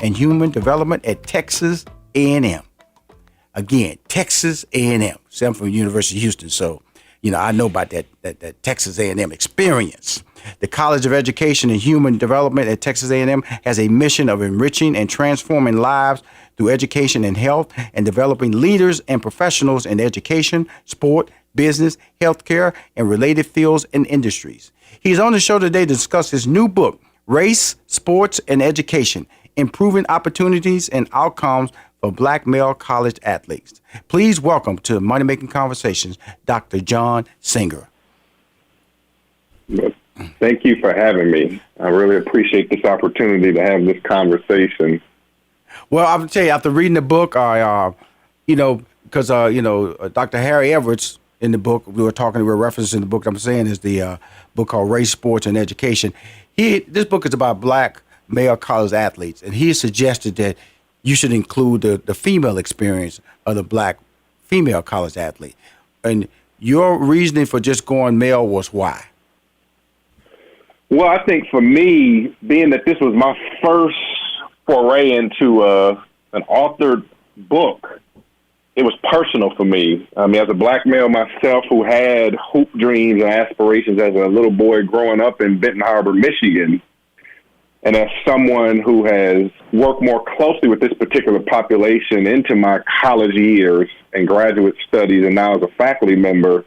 and Human Development at Texas A&M. Again, Texas A&M. See, I'm from University of Houston, so I know about that Texas A&M experience. The College of Education and Human Development at Texas A&M has a mission of enriching and transforming lives through education and health, and developing leaders and professionals in education, sport, business, healthcare, and related fields and industries. He's on the show today to discuss his new book, Race, Sports, and Education: Improving Opportunities and Outcomes for Black Male College Athletes. Please welcome to Money Making Conversations, Dr. John Singer. Thank you for having me. I really appreciate this opportunity to have this conversation. Well, I'm going to tell you, after reading the book, Dr. Harry Everett's in the book, we were referencing the book I'm saying is the book called Race, Sports, and Education. This book is about black male college athletes, and he suggested that you should include the female experience of the black female college athlete. And your reasoning for just going male was why? Well, I think for me, being that this was my first foray into an authored book, it was personal for me. I mean, as a black male myself who had hoop dreams and aspirations as a little boy growing up in Benton Harbor, Michigan, and as someone who has worked more closely with this particular population into my college years and graduate studies and now as a faculty member,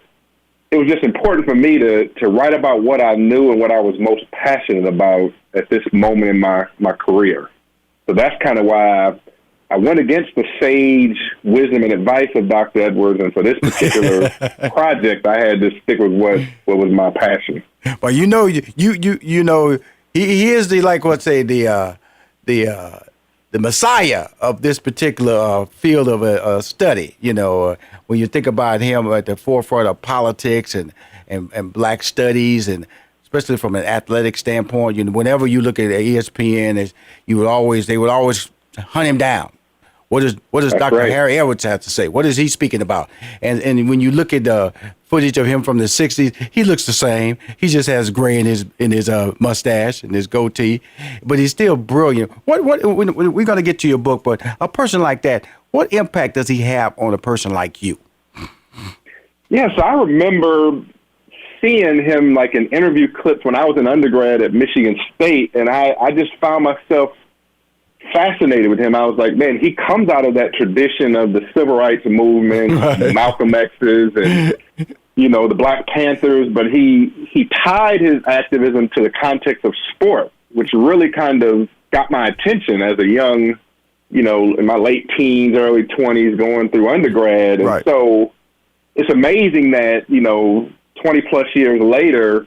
it was just important for me to write about what I knew and what I was most passionate about at this moment in my career. So that's kind of why I went against the sage wisdom and advice of Dr. Edwards, and for this particular project, I had to stick with what was my passion. Well, you know, he is the messiah of this particular field of study. When you think about him at the forefront of politics and black studies, and especially from an athletic standpoint, whenever you look at ESPN, they would always hunt him down. What does Dr. Right. Harry Edwards have to say? What is he speaking about? And when you look at the footage of him from the 60s, he looks the same. He just has gray in his mustache and his goatee, but he's still brilliant. What we're going to get to your book, but a person like that, what impact does he have on a person like you? Yeah, so I remember seeing him like in interview clips when I was an undergrad at Michigan State, and I just found myself fascinated with him. I was like, man, he comes out of that tradition of the civil rights movement, right. Malcolm X's, and the Black Panthers, but he tied his activism to the context of sport, which really kind of got my attention as a young, in my late teens, early 20s, going through undergrad. And right. So it's amazing that, 20 plus years later,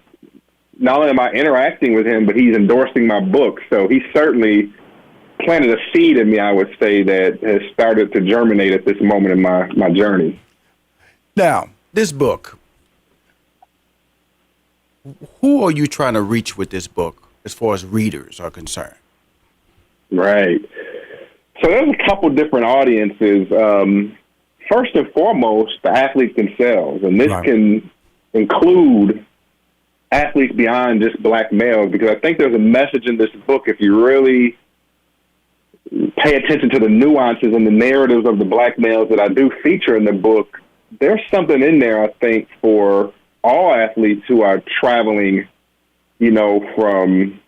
not only am I interacting with him, but he's endorsing my book. So he certainly planted a seed in me, I would say, that has started to germinate at this moment in my journey. Now, this book, who are you trying to reach with this book as far as readers are concerned? Right. So there's a couple different audiences. First and foremost, the athletes themselves. And this right. can include athletes beyond just black males, because I think there's a message in this book, if you really pay attention to the nuances and the narratives of the black males that I do feature in the book, there's something in there, I think, for all athletes who are traveling, from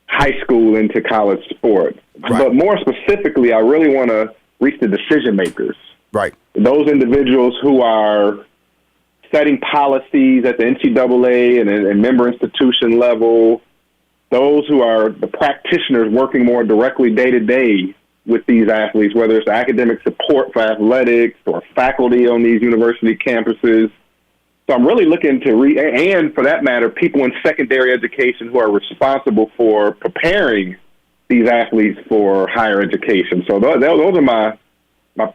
high school into college sport. Right. But more specifically, I really want to reach the decision makers. Right. Those individuals who are setting policies at the NCAA and member institution level, those who are the practitioners working more directly day to day with these athletes, whether it's academic support for athletics or faculty on these university campuses. So I'm really looking to and for that matter, people in secondary education who are responsible for preparing these athletes for higher education. So those are my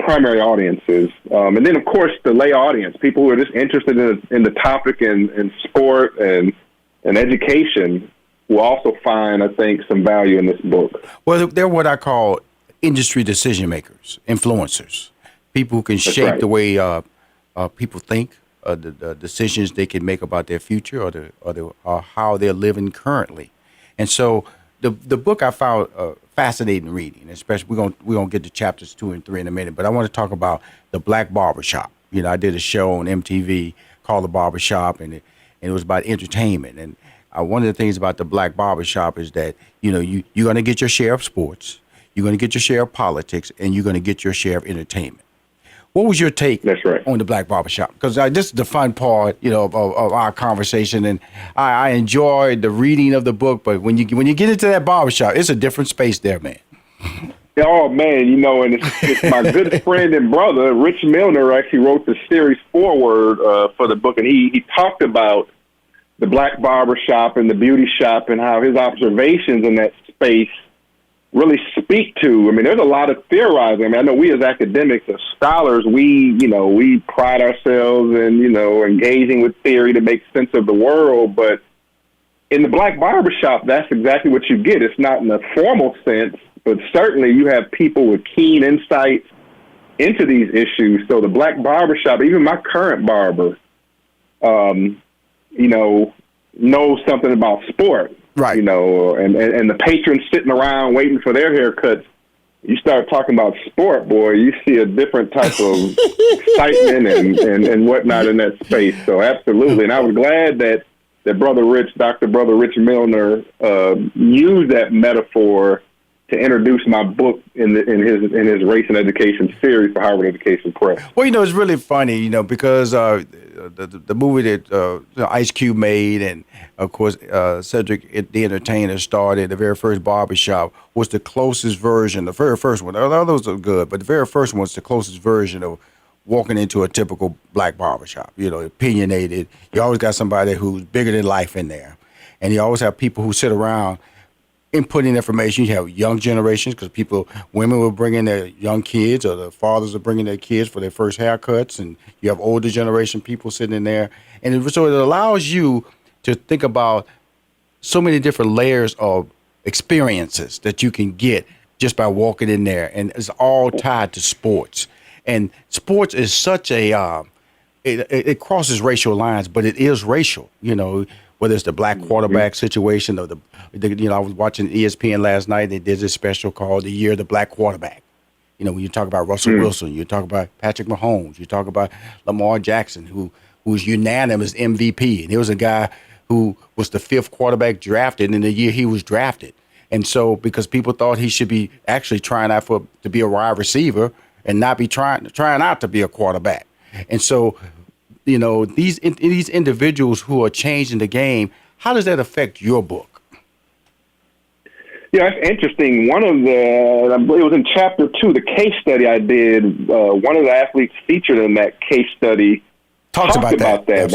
primary audiences. And then, of course, the lay audience, people who are just interested in the topic in sport and education, will also find, I think, some value in this book. Well, they're what I call industry decision makers, influencers, people who can That's shape right. the way people think, the decisions they can make about their future, or how they're living currently. And so the book I found fascinating reading, especially we're gonna get to chapters 2 and 3 in a minute. But I want to talk about the black barbershop. You know, I did a show on MTV called The Barbershop, and it was about entertainment. And one of the things about the black barbershop is that, you know, you're going to get your share of sports, you're going to get your share of politics, and you're going to get your share of entertainment. What was your take on the black barbershop? Because this is the fun part, you know, of our conversation, and I enjoyed the reading of the book. But when you get into that barbershop, it's a different space there, man. Oh man, you know, and it's my good friend and brother, Rich Milner, actually wrote the series foreword for the book, and he talked about the black barbershop and the beauty shop and how his observations in that space really speak to. I mean, there's a lot of theorizing. I mean, I know we as academics, as scholars, we pride ourselves in, you know, engaging with theory to make sense of the world. But in the black barbershop, that's exactly what you get. It's not in a formal sense, but certainly you have people with keen insights into these issues. So the black barbershop, even my current barber, you know, knows something about sport. Right. You know, and the patrons sitting around waiting for their haircuts, you start talking about sport, boy, you see a different type of excitement and whatnot in that space. So absolutely. And I was glad that Brother Rich, Brother Rich Milner, used that metaphor to introduce my book in his Race and Education series for Harvard Education Press. Well, you know, it's really funny, you know, because the movie that Ice Cube made, and of course Cedric the Entertainer started, the very first barbershop was the closest version. The very first one, all those are good, but the very first one was the closest version of walking into a typical black barbershop. You know, opinionated. You always got somebody who's bigger than life in there, and you always have people who sit around inputting information. You have young generations because women will bring in their young kids, or the fathers are bringing their kids for their first haircuts, and you have older generation people sitting in there. And so it allows you to think about so many different layers of experiences that you can get just by walking in there. And it's all tied to sports. And sports is such it crosses racial lines, but it is racial, you know, whether it's the black quarterback situation or I was watching ESPN last night. They did this special called The Year of the Black Quarterback. You know, when you talk about Russell Wilson, you talk about Patrick Mahomes, you talk about Lamar Jackson, who was unanimous MVP. And he was a guy who was the 5th quarterback drafted in the year he was drafted. And so because people thought he should be actually trying out to be a wide receiver and not be trying out to be a quarterback. And so, you know, these individuals who are changing the game, how does that affect your book? Yeah, it's interesting. One of I believe it was in chapter 2, the case study I did. One of the athletes featured in that case study talked about that.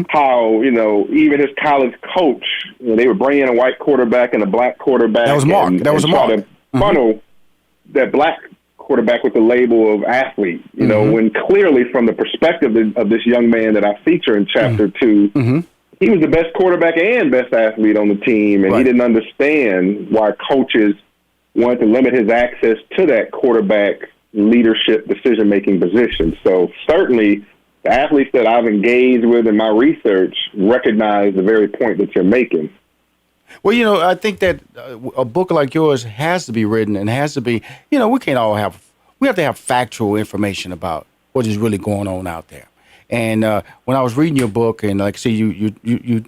How, you know, even his college coach, you know, they were bringing in a white quarterback and a black quarterback. That was Mark. That was Mark. To funnel that black quarterback with the label of athlete. You know, when clearly from the perspective of this young man that I feature in chapter 2. He was the best quarterback and best athlete on the team, and he didn't understand why coaches wanted to limit his access to that quarterback leadership decision-making position. So certainly the athletes that I've engaged with in my research recognize the very point that you're making. Well, you know, I think that a book like yours has to be written and has to be, you know, we have to have factual information about what is really going on out there. And when I was reading your book, and like I say, you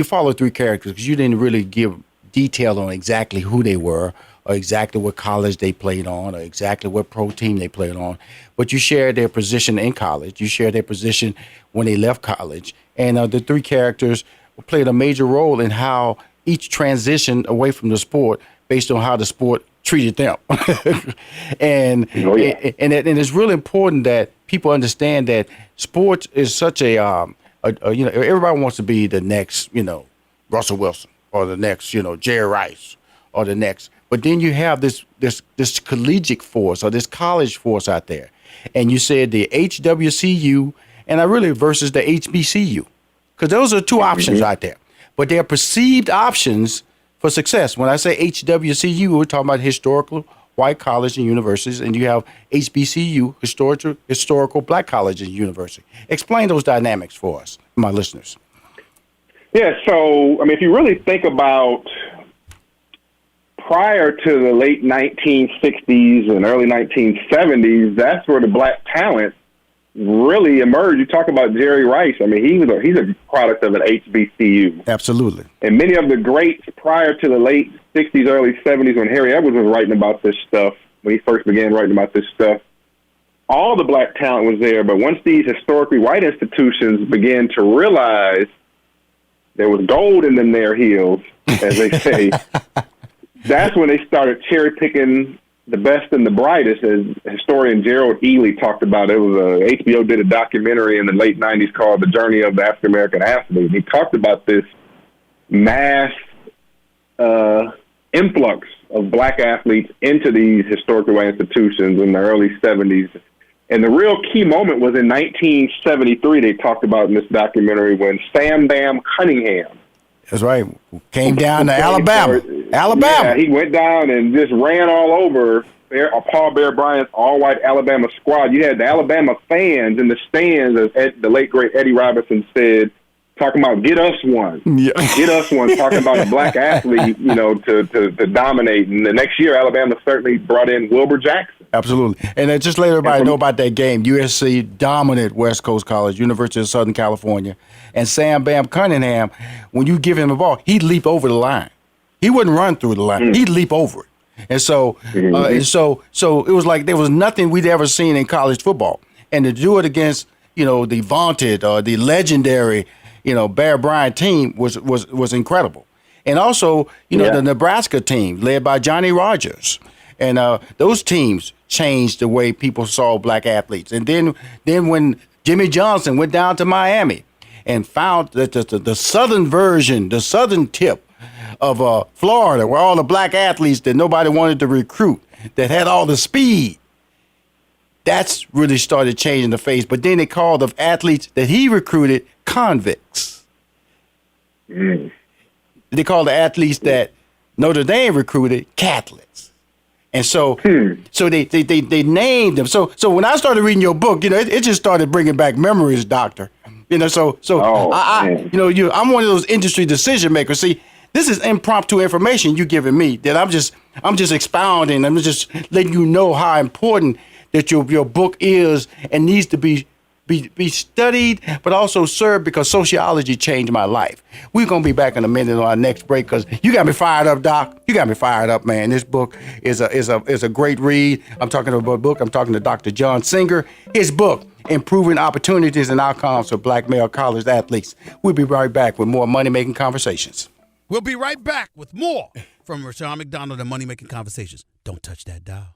follow 3 characters because you didn't really give detail on exactly who they were, or exactly what college they played on, or exactly what pro team they played on. But you shared their position in college. You shared their position when they left college. And the 3 characters played a major role in how each transitioned away from the sport based on how the sport treated them. and it's really important that people understand that sports is such a you know, everybody wants to be the next, you know, Russell Wilson, or the next, you know, Jerry Rice, or the next. But then you have this collegiate force, or this college force out there. And you said the HWCU versus the HBCU, because those are 2 options out there. But they're perceived options for success. When I say HWCU, we're talking about historical white colleges and universities, and you have HBCU, historical black colleges and universities. Explain those dynamics for us, my listeners. Yeah, so, I mean, if you really think about prior to the late 1960s and early 1970s, that's where the black talent really emerged. You talk about Jerry Rice. I mean, he's a product of an HBCU. Absolutely. And many of the greats prior to the late 60s, early 70s, when Harry Edwards was writing about this stuff, when he first began writing about this stuff, all the black talent was there. But once these historically white institutions began to realize there was gold in them their heels, as they say, that's when they started cherry picking the best and the brightest. As historian Gerald Ely talked about, HBO did a documentary in the late 90s called The Journey of the African American Athlete. He talked about this mass influx of black athletes into these historically white institutions in the early 70s. And the real key moment was in 1973, they talked about in this documentary, when Sam Bam Cunningham. That's right. Came down to Alabama. Yeah, he went down and just ran all over Paul Bear Bryant's all-white Alabama squad. You had the Alabama fans in the stands, as the late, great Eddie Robinson said, talking about get us one. Yeah. Get us one, talking about a black athlete, to dominate. And the next year, Alabama certainly brought in Wilbur Jackson. Absolutely. And then just let everybody know about that game. USC dominant West Coast College, University of Southern California. And Sam Bam Cunningham, when you give him the ball, he'd leap over the line. He wouldn't run through the line. He'd leap over it. And so, so it was like there was nothing we'd ever seen in college football. And to do it against, the vaunted, the legendary, Bear Bryant team was incredible. And also, the Nebraska team led by Johnny Rogers. And those teams changed the way people saw black athletes. And then when Jimmy Johnson went down to Miami and found that the southern version, the southern tip of Florida, where all the black athletes that nobody wanted to recruit, that had all the speed, that's really started changing the face. But then they called the athletes that he recruited convicts. They called the athletes that Notre Dame recruited Catholics. And so they named them. So when I started reading your book, it just started bringing back memories, Doctor. I'm one of those industry decision makers. See, this is impromptu information you're giving me that I'm just expounding. I'm just letting you know how important that your book is and needs to be studied, but also served, because sociology changed my life. We're going to be back in a minute on our next break, because you got me fired up, Doc. You got me fired up, man. This book is a great read. I'm talking about a book. I'm talking to Dr. John Singer. His book, Improving Opportunities and Outcomes for Black Male College Athletes. We'll be right back with more Money Making Conversations. We'll be right back with more from Rushion McDonald and Money Making Conversations. Don't touch that dial.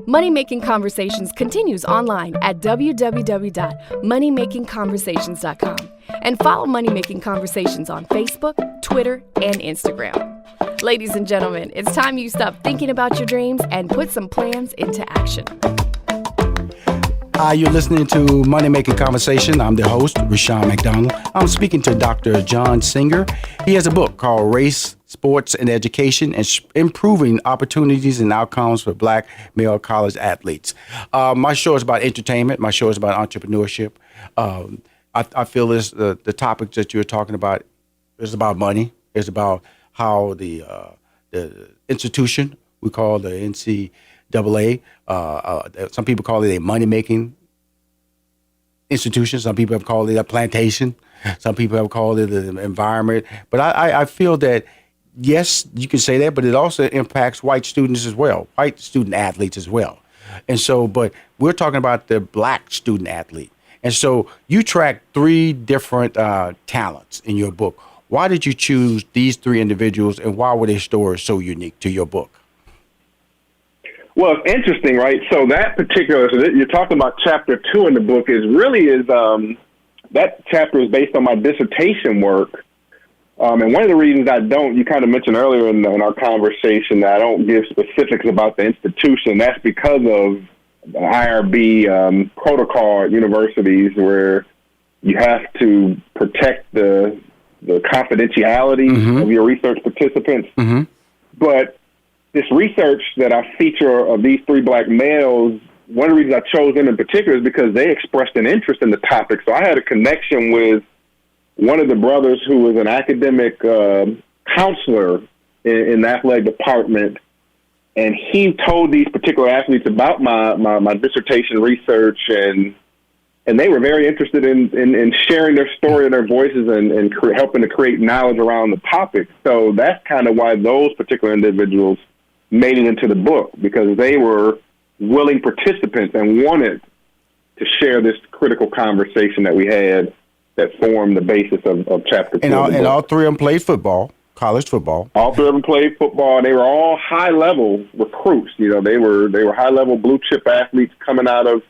Money Making Conversations continues online at www.moneymakingconversations.com and follow Money Making Conversations on Facebook, Twitter, and Instagram. Ladies and gentlemen, it's time you stop thinking about your dreams and put some plans into action. You're listening to Money Making Conversation. I'm the host, Rushion McDonald. I'm speaking to Dr. John Singer. He has a book called Race, Sports, and Education, and Improving Opportunities and Outcomes for Black Male College Athletes. My show is about entertainment. My show is about entrepreneurship. I feel the topics that you're talking about is about money. It's about how the institution, we call the NCAA, some people call it a money-making institution. Some people have called it a plantation. Some people have called it an environment. But I feel that, yes, you can say that, but it also impacts white students as well, white student athletes as well. And so, but we're talking about the black student athlete. And so you track 3 different talents in your book. Why did you choose these 3 individuals, and why were their stories so unique to your book? Well, it's interesting, right? So that particular, you're talking about chapter 2 in the book, that chapter is based on my dissertation work. And one of the reasons I don't, you kind of mentioned earlier in our conversation that I don't give specifics about the institution. That's because of the IRB protocol at universities, where you have to protect the confidentiality of your research participants. But this research that I feature of these 3 black males one of the reasons I chose them in particular is because they expressed an interest in the topic. So I had a connection with one of the brothers who was an academic counselor in the athletic department, and he told these particular athletes about my dissertation research, and they were very interested in sharing their story and their voices and helping to create knowledge around the topic. So that's kind of why those particular individuals made it into the book, because they were willing participants and wanted to share this critical conversation that we had that formed the basis of chapter 2. And all three of them played football, college football. All three of them played football, and they were all high-level recruits. You know, they were high-level blue-chip athletes coming out of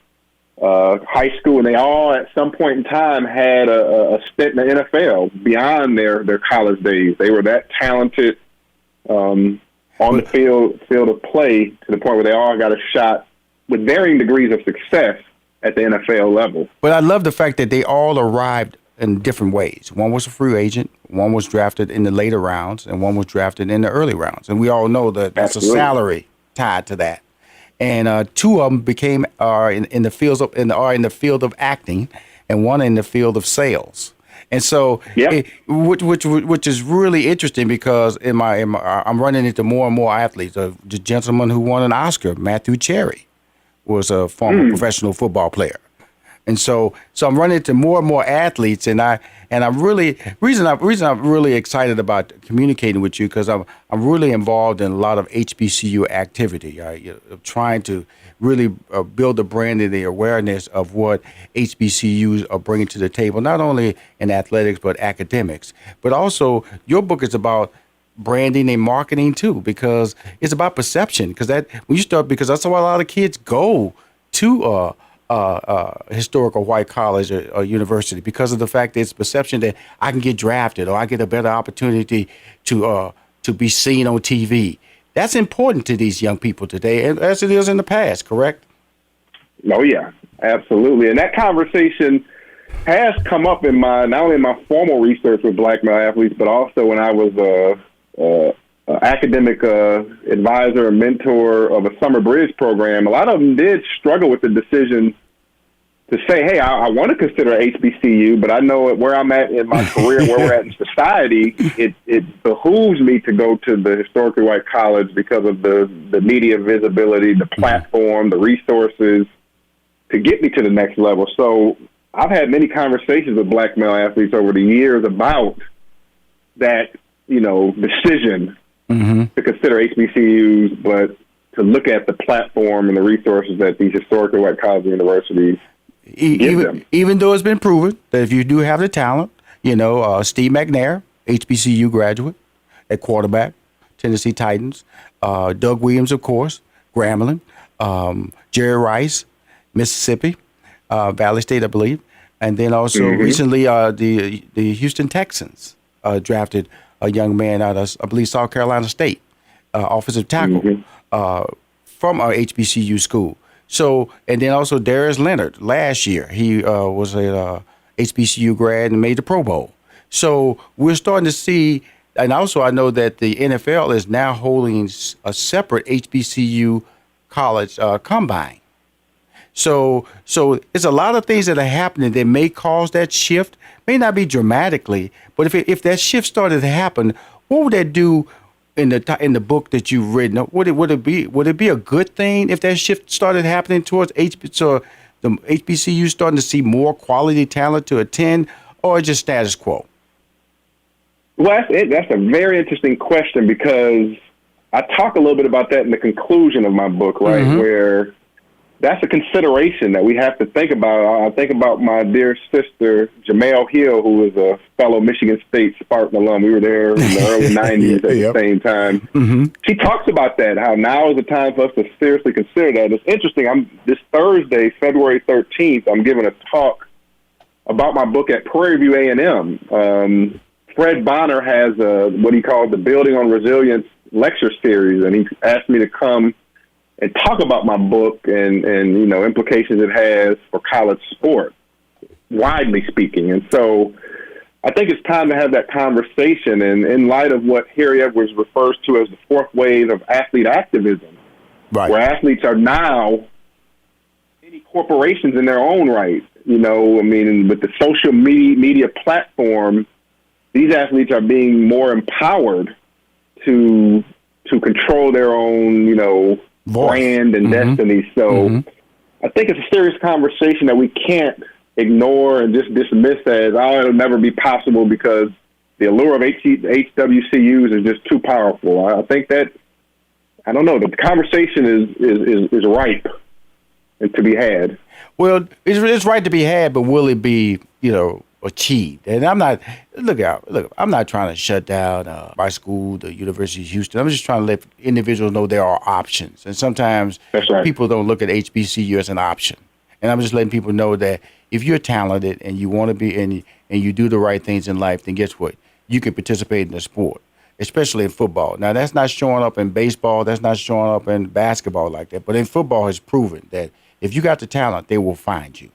high school, and they all at some point in time had a stint in the NFL beyond their college days. They were that talented on the field of play to the point where they all got a shot with varying degrees of success at the NFL level. But I love the fact that they all arrived in different ways. One was a free agent, one was drafted in the later rounds, and one was drafted in the early rounds. And we all know that that's Absolutely. a salary tied to that. And two of them are in the field of acting, and one in the field of sales. And so, Yep. which is really interesting, because I'm running into more and more athletes. The gentleman who won an Oscar, Matthew Cherry, was a former professional football player. And so I'm running into more and more athletes, and I'm really reason I'm really excited about communicating with you, because I'm really involved in a lot of HBCU activity. Trying to really build the brand and the awareness of what HBCUs are bringing to the table, not only in athletics but academics. But also, your book is about branding and marketing too, because it's about perception. Because because that's why a lot of kids go to historical white college or university, because of the fact that it's perception that I can get drafted or I get a better opportunity to be seen on TV. That's important to these young people today, as it is in the past, correct? Oh, yeah, absolutely. And that conversation has come up in not only in my formal research with black male athletes, but also when I was academic advisor and mentor of a summer bridge program. A lot of them did struggle with the decision to say, hey, I want to consider HBCU, but I know where I'm at in my career, where we're at in society, it behooves me to go to the historically white college because of the media visibility, the platform, the resources to get me to the next level. So I've had many conversations with black male athletes over the years about that, decision to consider HBCUs, but to look at the platform and the resources that these historically white colleges and universities give them. Even though it's been proven that if you do have the talent, Steve McNair, HBCU graduate at quarterback, Tennessee Titans, Doug Williams, of course, Grambling, Jerry Rice, Mississippi, Valley State, I believe, and then also recently the Houston Texans drafted a young man out of, I believe, South Carolina State, offensive tackle from our HBCU school. So, and then also Darius Leonard last year, he was a HBCU grad and made the Pro Bowl. So we're starting to see, and also I know that the NFL is now holding a separate HBCU college combine. So it's a lot of things that are happening that may cause that shift. May not be dramatically, but if that shift started to happen, what would that do in the book that you've written? Would it be a good thing if that shift started happening towards the HBCU starting to see more quality talent to attend, or just status quo? Well, that's a very interesting question, because I talk a little bit about that in the conclusion of my book, right? Where that's a consideration that we have to think about. I think about my dear sister, Jamel Hill, who is a fellow Michigan State Spartan alum. We were there in the early 90s at the same time. She talks about that, how now is the time for us to seriously consider that. It's interesting. This Thursday, February 13th, I'm giving a talk about my book at Prairie View A&M. Fred Bonner has what he called the Building on Resilience lecture series, and he asked me to come and talk about my book and implications it has for college sport, widely speaking. And so I think it's time to have that conversation. And in light of what Harry Edwards refers to as the fourth wave of athlete activism, where athletes are now many corporations in their own right. You know, I mean, with the social media platform, these athletes are being more empowered to control their own, you know, brand and destiny. So I think it's a serious conversation that we can't ignore and just dismiss as, oh, it'll never be possible because the allure of HWCUs is just too powerful. I think that, I don't know, the conversation is ripe and to be had. Well, it's right to be had, but will it be, you know, achieved? And I'm not, look, I'm not trying to shut down my school, the University of Houston. I'm just trying to let individuals know there are options. And sometimes people don't look at HBCU as an option. And I'm just letting people know that if you're talented and you want to be, and you do the right things in life, then guess what? You can participate in the sport, especially in football. Now, that's not showing up in baseball. That's not showing up in basketball like that. But in football, it's proven that if you got the talent, they will find you.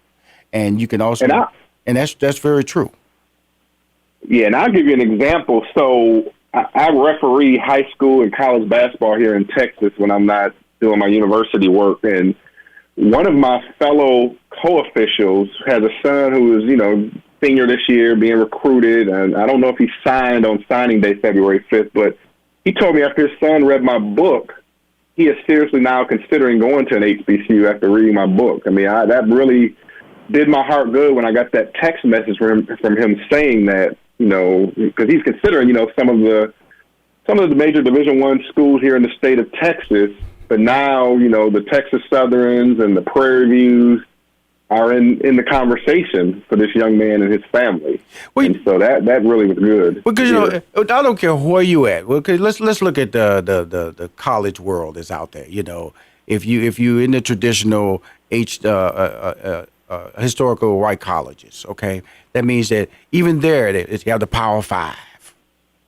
And you can also, and that's very true. Yeah, and I'll give you an example. So I referee high school and college basketball here in Texas when I'm not doing my university work. And one of my fellow co-officials has a son who is, you know, senior this year, being recruited. And I don't know if he signed on signing day February 5th, but he told me after his son read my book, he is seriously now considering going to an HBCU after reading my book. I mean, that really did my heart good when I got that text message from him saying that, you know, because he's considering, you know, some of the major Division I schools here in the state of Texas, but now, you know, the Texas Southerns and the Prairie Views are in the conversation for this young man and his family. Well, and so that really was good. Because, you know, I don't care where you at. Well, let's look at the college world that's out there. You know, if you in the traditional historical white colleges, okay, that means that even there you have the Power Five.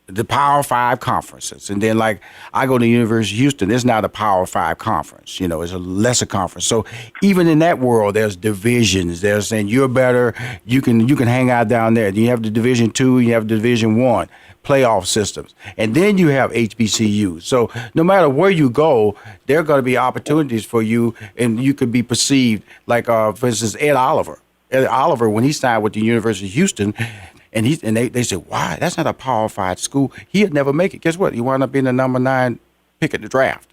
The Power Five conferences. And then, like, I go to the University of Houston, it's not a Power Five conference. You know, it's a lesser conference. So even in that world, there's divisions. They're saying you're better. You can hang out down there. You have the Division II, you have the Division I playoff systems. And then you have HBCUs. So no matter where you go, there are going to be opportunities for you, and you could be perceived like, for instance, Ed Oliver. Ed Oliver, when he signed with the University of Houston, and they said, why? That's not a Power 5 school. He'd never make it. Guess what? He wound up being the number 9 pick at the draft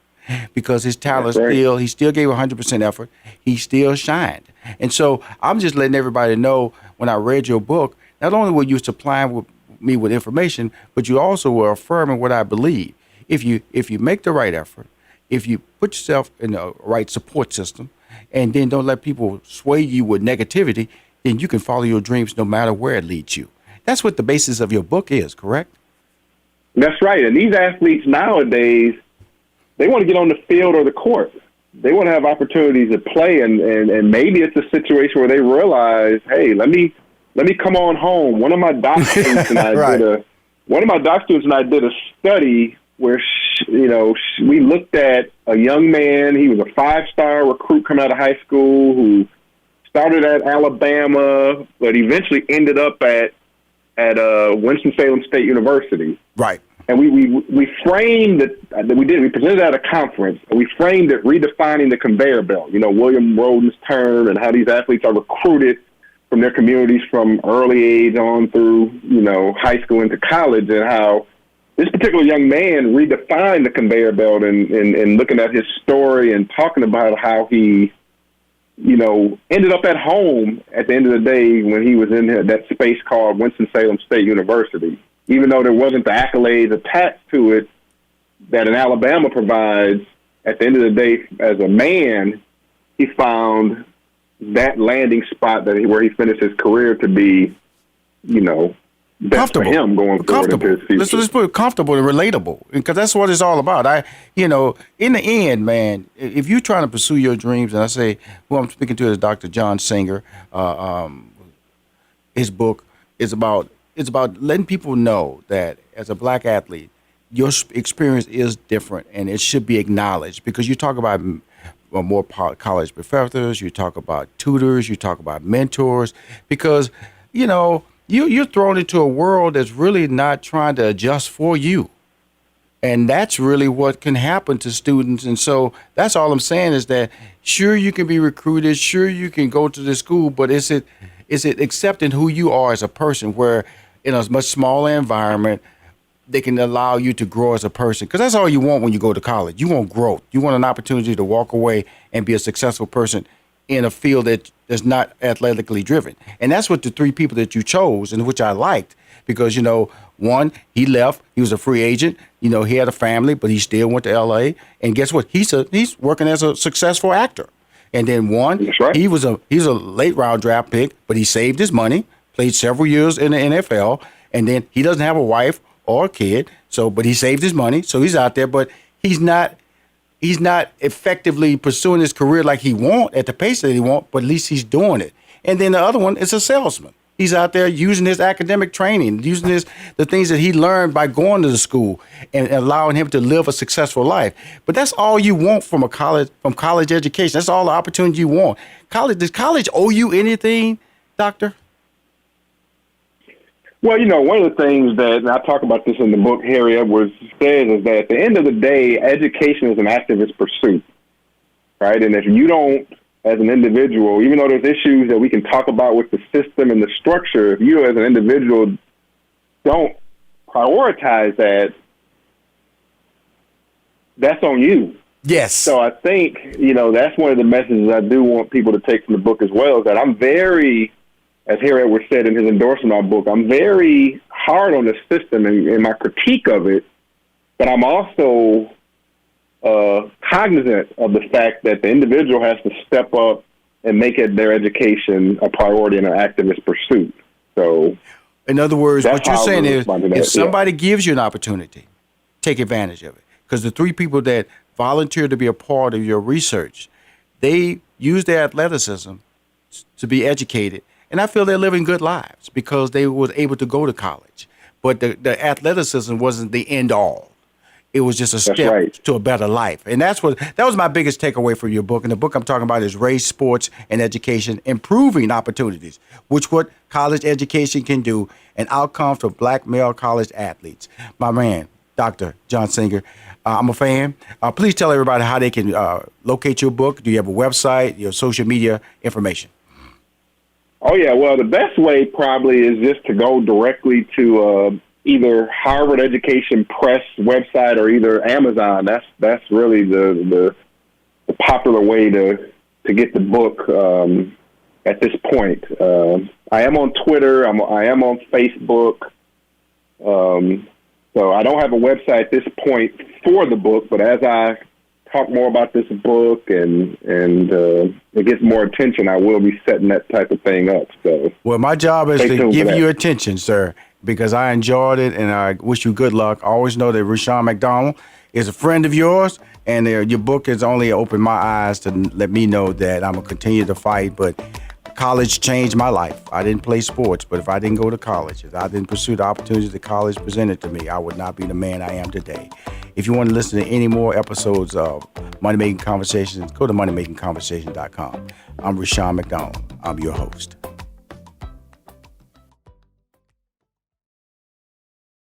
because his talent he still gave 100% effort. He still shined. And so I'm just letting everybody know, when I read your book, not only were you supplying me with information, but you also were affirming what I believe. If you make the right effort, if you put yourself in the right support system, and then don't let people sway you with negativity, then you can follow your dreams no matter where it leads you. That's what the basis of your book is, correct? That's right. And these athletes nowadays, they want to get on the field or the court. They want to have opportunities to play, and maybe it's a situation where they realize, hey, let me come on home. One of my doc students and I did a study where we looked at a young man. He was a 5-star recruit coming out of high school who started at Alabama, but eventually ended up at Winston-Salem State University. Right. And we framed it, we presented at a conference, and we framed it redefining the conveyor belt, William Roden's term, and how these athletes are recruited from their communities from early age on through, high school into college, and how this particular young man redefined the conveyor belt and looking at his story and talking about how he, ended up at home at the end of the day when he was in that space called Winston-Salem State University. Even though there wasn't the accolades attached to it that an Alabama provides, at the end of the day, as a man, he found that landing spot where he finished his career to be, best for him going forward into his future. Let's put it comfortable and relatable, because that's what it's all about. In the end, man, if you're trying to pursue your dreams, and I say, who I'm speaking to is Dr. John Singer, his book is about letting people know that as a black athlete, your experience is different and it should be acknowledged, because you talk about more college professors, you talk about tutors, you talk about mentors, because, you're thrown into a world that's really not trying to adjust for you. And that's really what can happen to students. And so that's all I'm saying is that sure you can be recruited, sure you can go to the school, but is it accepting who you are as a person, where in a much smaller environment they can allow you to grow as a person? Because that's all you want when you go to college. You want growth. You want an opportunity to walk away and be a successful person in a field that's not athletically driven. And that's what the three people that you chose, and which I liked, because, you know, one, he left, he was a free agent, you know, he had a family, but he still went to LA. And guess what? He's working as a successful actor. And then one, That's right. he was a late round draft pick, but he saved his money, played several years in the NFL, and then he doesn't have a wife or a kid, but he saved his money, so he's out there, but he's not effectively pursuing his career like he want at the pace that he want, but at least he's doing it. And then the other one is a salesman. He's out there using his academic training, using the things that he learned by going to the school and allowing him to live a successful life. But that's all you want from college education. That's all the opportunity you want. Does college owe you anything, Doctor? Well, you know, one of the things that, and I talk about this in the book, Harry Edwards says, is that at the end of the day, education is an activist pursuit, right? And if you don't, as an individual, even though there's issues that we can talk about with the system and the structure, if you as an individual don't prioritize that, that's on you. Yes. So I think, you know, that's one of the messages I do want people to take from the book as well, is that I'm very, as Harry Edwards said in his endorsement of my book, I'm very hard on the system and my critique of it, but I'm also cognizant of the fact that the individual has to step up and make it their education a priority and an activist pursuit. So, in other words, what you're saying is, if somebody yeah. gives you an opportunity, take advantage of it. Because the three people that volunteered to be a part of your research, they use their athleticism to be educated. And I feel they're living good lives because they were able to go to college. But the athleticism wasn't the end all. It was just a step to a better life. And that was my biggest takeaway from your book. And the book I'm talking about is Race, Sports, and Education, Improving Opportunities, which what college education can do, and outcomes for black male college athletes. My man, Dr. John Singer, I'm a fan. Please tell everybody how they can locate your book. Do you have a website, your social media information? Oh, yeah. Well, the best way probably is just to go directly to either Harvard Education Press website or either Amazon. That's really the popular way to get the book at this point. I am on Twitter. I am on Facebook. So I don't have a website at this point for the book, but as I talk more about this book and it gets more attention, I will be setting that type of thing up. So, well, my job is to give you attention, sir, because I enjoyed it and I wish you good luck. I always know that Rushion McDonald is a friend of yours, and your book has only opened my eyes to let me know that I'm going to continue to fight. But college changed my life. I didn't play sports, but if I didn't go to college, if I didn't pursue the opportunities that college presented to me, I would not be the man I am today. If you want to listen to any more episodes of Money Making Conversations, go to moneymakingconversation.com. I'm Rushion McDonald. I'm your host.